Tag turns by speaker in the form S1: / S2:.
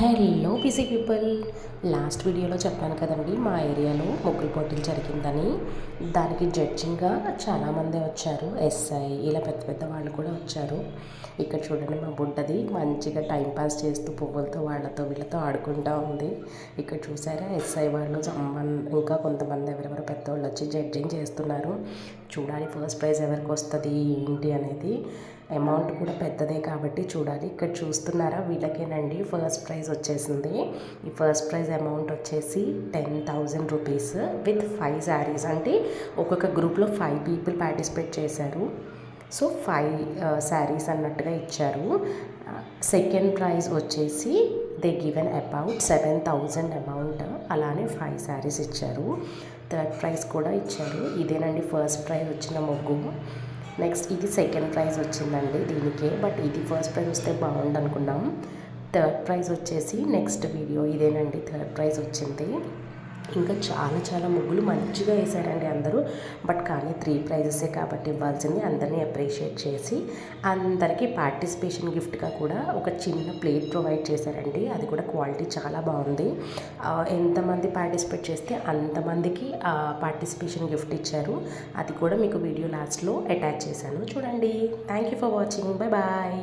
S1: Hello busy people. Last వీడియోలో చెప్పాను కదండి, మా ఏరియాలో ముగ్గుల పోటీలు జరిగిందని. దానికి జడ్జింగ్గా చాలామంది వచ్చారు. ఎస్ఐ ఇలా పెద్ద పెద్ద వాళ్ళు కూడా వచ్చారు. ఇక్కడ చూడండి, మా బుడ్డది మంచిగా టైంపాస్ చేస్తూ పువ్వులతో వాళ్ళతో వీళ్ళతో ఆడుకుంటూ ఉంది. ఇక్కడ చూసారా, ఎస్ఐ వాళ్ళు ఇంకా కొంతమంది ఎవరెవరో పెద్దవాళ్ళు వచ్చి జడ్జింగ్ చేస్తున్నారు. చూడాలి ఫస్ట్ ప్రైజ్ ఎవరికి వస్తుంది ఏంటి అనేది. అమౌంట్ కూడా పెద్దదే కాబట్టి చూడాలి. ఇక్కడ చూస్తున్నారా, వీళ్ళకేనండి ఫస్ట్ ప్రైజ్ వచ్చేసింది. ఈ ఫస్ట్ ప్రైజ్ అమౌంట్ వచ్చేసి 10,000 రూపీస్ విత్ 5 శారీస్. అంటే ఒక్కొక్క గ్రూప్లో 5 పీపుల్ పార్టిసిపేట్ చేశారు. సో 5 శారీస్ అన్నట్టుగా ఇచ్చారు. సెకండ్ ప్రైజ్ వచ్చేసి దే గివెన్ అబౌట్ 7,000 అమౌంట్. అలానే 5 శారీస్ ఇచ్చారు. థర్డ్ ప్రైజ్ కూడా ఇచ్చారు. ఇదేనండి ఫస్ట్ ప్రైజ్ వచ్చిన ముగ్గు. నెక్స్ట్ ఇది సెకండ్ ప్రైజ్ వచ్చిందండి దీనికే, బట్ ఇది ఫస్ట్ ప్రైజ్ వస్తే బాగుండు అనుకున్నాం. థర్డ్ ప్రైజ్ వచ్చేసి నెక్స్ట్ వీడియో ఇదేనండి, థర్డ్ ప్రైజ్ వచ్చింది. ఇంకా చాలా చాలా ముగ్గులు మంచిగా వేశారండి అందరూ. బట్ కానీ 3 ప్రైజెసే కాబట్టి ఇవ్వాల్సింది. అందరినీ అప్రిషియేట్ చేసి అందరికీ పార్టిసిపేషన్ గిఫ్ట్గా కూడా ఒక చిన్న ప్లేట్ ప్రొవైడ్ చేశారండి. అది కూడా క్వాలిటీ చాలా బాగుంది. ఎంతమంది పార్టిసిపేట్ చేస్తే అంతమందికి పార్టిసిపేషన్ గిఫ్ట్ ఇచ్చారు. అది కూడా మీకు వీడియో లాస్ట్లో అటాచ్ చేశాను, చూడండి. Thank you for watching. Bye bye.